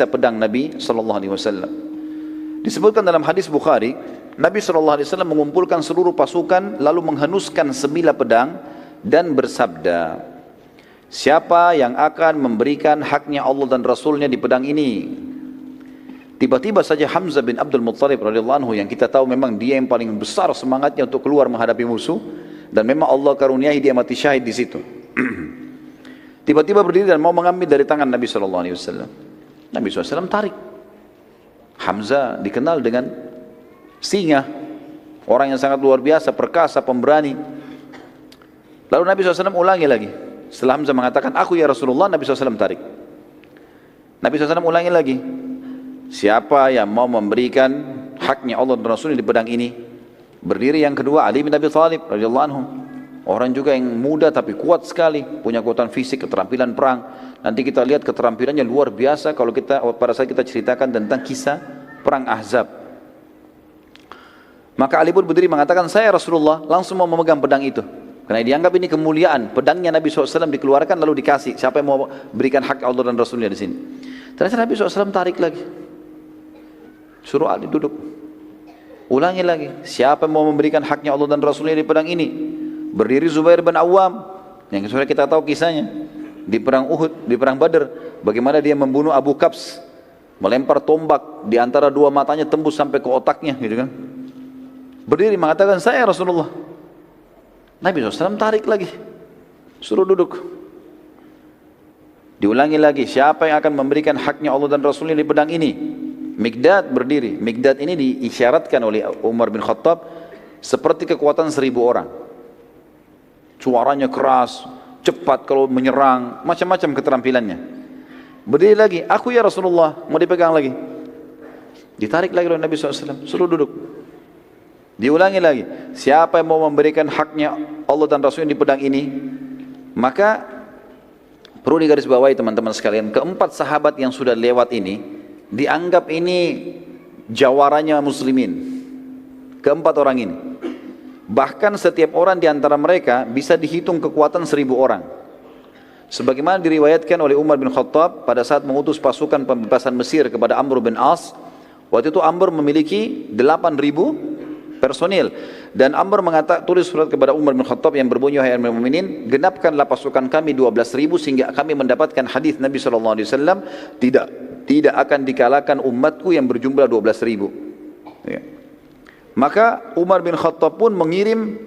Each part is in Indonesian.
pedang Nabi sallallahu alaihi wasallam. Disebutkan dalam hadis Bukhari, Nabi sallallahu alaihi wasallam mengumpulkan seluruh pasukan lalu menghenuskan sebilah pedang dan bersabda, siapa yang akan memberikan haknya Allah dan Rasulnya di pedang ini? Tiba-tiba saja Hamzah bin Abdul Muttalib radhiyallahu anhu, yang kita tahu memang dia yang paling besar semangatnya untuk keluar menghadapi musuh, dan memang Allah karuniai dia mati syahid di situ. Tiba-tiba berdiri dan mau mengambil dari tangan Nabi sallallahu alaihi wasallam. Nabi SAW tarik. Hamzah dikenal dengan singa, orang yang sangat luar biasa, perkasa, pemberani. Lalu Nabi SAW ulangi lagi. Setelah Hamzah mengatakan, aku ya Rasulullah, Nabi SAW tarik. Nabi SAW ulangi lagi. Siapa yang mau memberikan haknya Allah dan Rasulnya di pedang ini? Berdiri yang kedua Ali bin Abi Thalib radhiyallahu anhu. Orang juga yang muda tapi kuat sekali, punya kekuatan fisik, keterampilan perang. Nanti kita lihat keterampilannya luar biasa kalau pada saat kita ceritakan tentang kisah perang Ahzab. Maka Ali pun berdiri mengatakan, saya Rasulullah, langsung mau memegang pedang itu. Karena dianggap ini kemuliaan, pedangnya Nabi SAW dikeluarkan lalu dikasih. Siapa yang mau berikan hak Allah dan Rasulnya di sini? Ternyata Nabi SAW tarik lagi. Suruh Ali duduk. Ulangi lagi, siapa yang mau memberikan haknya Allah dan Rasulnya di pedang ini? Berdiri Zubair bin Awam, yang sudah kita tahu kisahnya di perang Uhud, di perang Badar, bagaimana dia membunuh Abu Kabs, melempar tombak di antara dua matanya tembus sampai ke otaknya, gitu kan? Berdiri mengatakan, saya Rasulullah. Nabi SAW tarik lagi, suruh duduk. Diulangi lagi, siapa yang akan memberikan haknya Allah dan Rasulnya di pedang ini? Mikdad berdiri. Mikdad ini diisyaratkan oleh Umar bin Khattab seperti kekuatan 1000 orang. Suaranya keras, cepat kalau menyerang, macam-macam keterampilannya. Berdiri lagi, aku ya Rasulullah, mau dipegang lagi. Ditarik lagi oleh Nabi SAW, suruh duduk. Diulangi lagi, siapa yang mau memberikan haknya Allah dan Rasulnya di pedang ini? Maka perlu digarisbawahi teman-teman sekalian, keempat sahabat yang sudah lewat ini dianggap ini jawaranya muslimin. Keempat orang ini. Bahkan setiap orang di antara mereka bisa dihitung kekuatan 1000 orang. Sebagaimana diriwayatkan oleh Umar bin Khattab pada saat mengutus pasukan pembebasan Mesir kepada Amr bin As. Waktu itu Amr memiliki 8000 personil. Dan Amr tulis surat kepada Umar bin Khattab yang berbunyi, wahai Amirul Mukminin, genapkanlah pasukan kami 12.000 sehingga kami mendapatkan hadis Nabi SAW, tidak akan dikalahkan umatku yang berjumlah 12.000. Ya. Maka Umar bin Khattab pun mengirim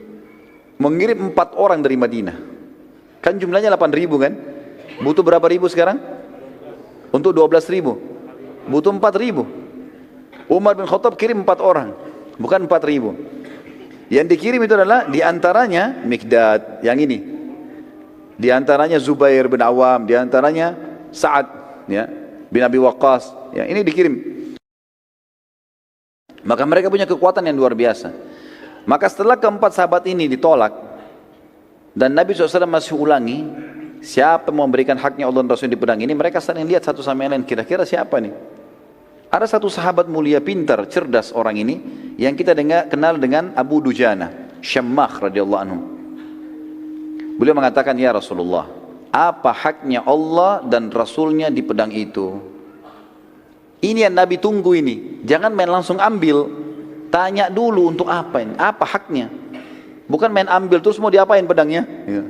4 orang dari Madinah. Kan jumlahnya 8.000 kan? Butuh berapa ribu sekarang? Untuk 12.000. Butuh 4.000. Umar bin Khattab kirim 4 orang, bukan 4.000. Yang dikirim itu adalah diantaranya Mikdad, yang ini. Diantaranya Zubair bin Awam, diantaranya Sa'ad ya, bin Abi Waqqas. Ya, ini dikirim. Maka mereka punya kekuatan yang luar biasa. Maka setelah keempat sahabat ini ditolak, dan Nabi SAW masih ulangi, siapa mau memberikan haknya Allah dan Rasul di pedang ini, mereka saling lihat satu sama lain, kira-kira siapa nih? Ada satu sahabat mulia, pintar, cerdas orang ini, yang kita kenal dengan Abu Dujana, Syammah radhiyallahu anhu. Beliau mengatakan, ya Rasulullah, apa haknya Allah dan Rasulnya di pedang itu? Ini yang Nabi tunggu ini. Jangan main langsung ambil. Tanya dulu untuk apa ini? Apa haknya? Bukan main ambil terus mau diapain pedangnya? Ya.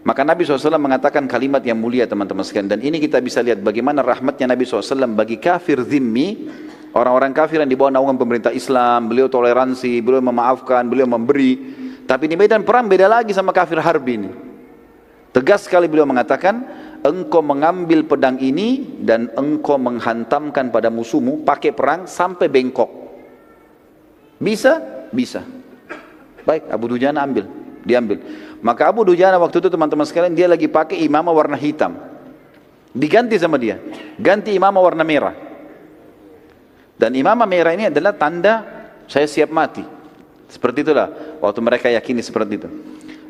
Maka Nabi SAW mengatakan kalimat yang mulia teman-teman sekalian. Dan ini kita bisa lihat bagaimana rahmatnya Nabi SAW bagi kafir zimmi. Orang-orang kafir yang di bawah naungan pemerintah Islam. Beliau toleransi, beliau memaafkan, beliau memberi. Tapi di medan perang beda lagi sama kafir harbi ini. Tegas sekali beliau mengatakan, engkau mengambil pedang ini dan engkau menghantamkan pada musuhmu pakai perang sampai bengkok. Bisa? Bisa. Baik, Abu Dujana diambil. Maka Abu Dujana waktu itu teman-teman sekalian, dia lagi pakai imamah warna hitam. Diganti sama dia, ganti imamah warna merah. Dan imamah merah ini adalah tanda saya siap mati. Seperti itulah waktu mereka yakini seperti itu.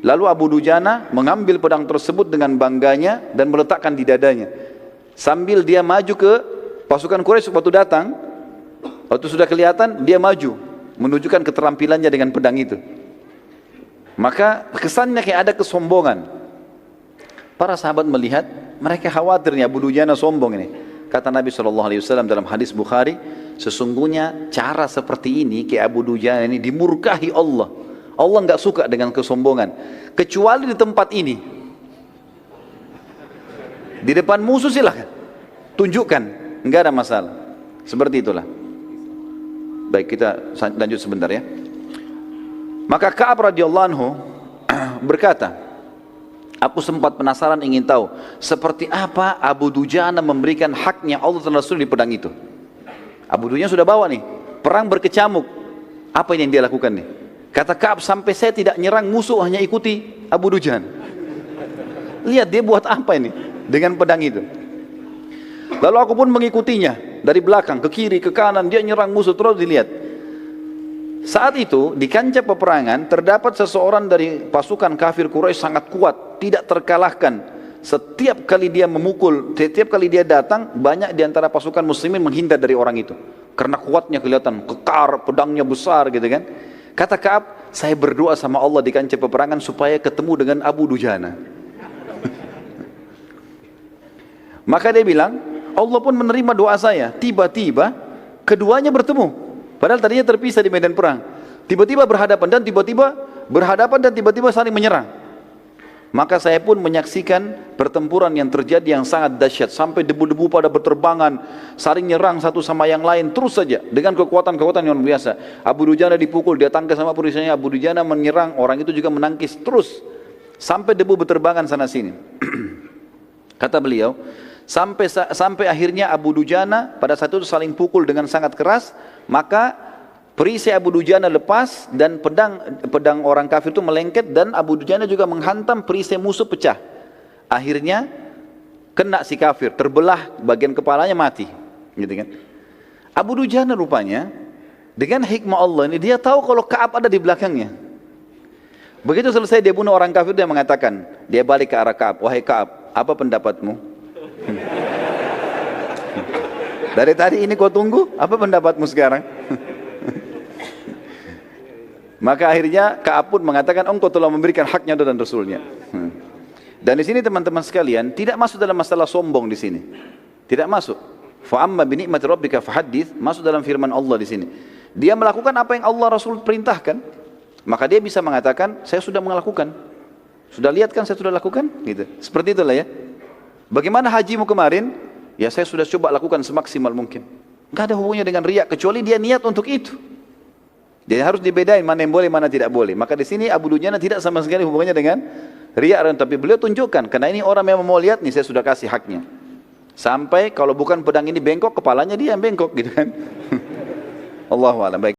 Lalu Abu Dujana mengambil pedang tersebut dengan bangganya dan meletakkan di dadanya. Sambil dia maju ke pasukan Quraisy waktu datang, waktu sudah kelihatan dia maju, menunjukkan keterampilannya dengan pedang itu. Maka kesannya kayak ada kesombongan. Para sahabat melihat, mereka khawatir nih Abu Dujana sombong ini. Kata Nabi SAW dalam hadis Bukhari, sesungguhnya cara seperti ini, kayak Abu Dujana ini, dimurkahi Allah. Allah nggak suka dengan kesombongan, kecuali di tempat ini. Di depan musuh silahkan, tunjukkan, nggak ada masalah. Seperti itulah. Baik, kita lanjut sebentar ya. Maka Ka'ab radhiyallahu anhu berkata, aku sempat penasaran ingin tahu seperti apa Abu Dujana memberikan haknya Allah dan Rasul di pedang itu. Abu Dujana sudah bawa nih, perang berkecamuk. Apa yang dia lakukan nih? Kata Ka'ab, sampai saya tidak nyerang musuh, hanya ikuti Abu Dujana. Lihat dia buat apa ini dengan pedang itu. Lalu aku pun mengikutinya dari belakang, ke kiri, ke kanan, dia nyerang musuh, terus dilihat. Saat itu di kancah peperangan terdapat seseorang dari pasukan kafir Quraisy sangat kuat, tidak terkalahkan. Setiap kali dia memukul, setiap kali dia datang, banyak di antara pasukan muslimin menghindar dari orang itu. Karena kuatnya kelihatan, kekar, pedangnya besar gitu kan. Kata Ka'ab, saya berdoa sama Allah di kancah peperangan supaya ketemu dengan Abu Dujana. Maka dia bilang, Allah pun menerima doa saya. Tiba-tiba keduanya bertemu. Padahal tadinya terpisah di medan perang. Tiba-tiba berhadapan dan tiba-tiba saling menyerang. Maka saya pun menyaksikan pertempuran yang terjadi yang sangat dahsyat. Sampai debu-debu pada berterbangan, saling nyerang satu sama yang lain terus saja dengan kekuatan-kekuatan yang luar biasa. Abu Dujana dipukul, dia tangkis sama perisainya. Abu Dujana menyerang, orang itu juga menangkis terus. Sampai debu berterbangan sana sini. Kata beliau, sampai akhirnya Abu Dujana pada saat itu saling pukul dengan sangat keras. Maka perisai Abu Dujana lepas dan pedang orang kafir itu melengket, dan Abu Dujana juga menghantam perisai musuh, pecah. Akhirnya kena si kafir, terbelah bagian kepalanya, mati, gitu kan. Abu Dujana rupanya dengan hikmah Allah ini dia tahu kalau Ka'ab ada di belakangnya. Begitu selesai dia bunuh orang kafir, dia mengatakan, dia balik ke arah Ka'ab, wahai Ka'ab, apa pendapatmu? Dari tadi ini kau tunggu, apa pendapatmu sekarang? Maka akhirnya Ka'ab pun mengatakan, engkau telah memberikan haknya dan Rasulnya. Dan di sini teman-teman sekalian, tidak masuk dalam masalah sombong di sini. Tidak masuk. Fa'amma binikmati rabbika fahaddits, masuk dalam firman Allah di sini. Dia melakukan apa yang Allah Rasul perintahkan, maka dia bisa mengatakan, saya sudah melakukan. Sudah lihat kan saya sudah lakukan? Gitu. Seperti itulah ya. Bagaimana hajimu kemarin? Ya saya sudah coba lakukan semaksimal mungkin. Enggak ada hubungannya dengan riak, kecuali dia niat untuk itu. Jadi harus dibedain mana yang boleh, mana tidak boleh. Maka di sini Abu Dujana tidak sama sekali hubungannya dengan riak, tapi beliau tunjukkan karena ini orang yang mau lihat nih, saya sudah kasih haknya. Sampai kalau bukan pedang ini bengkok, kepalanya dia yang bengkok gitu kan. Allahu a'lam. Baik.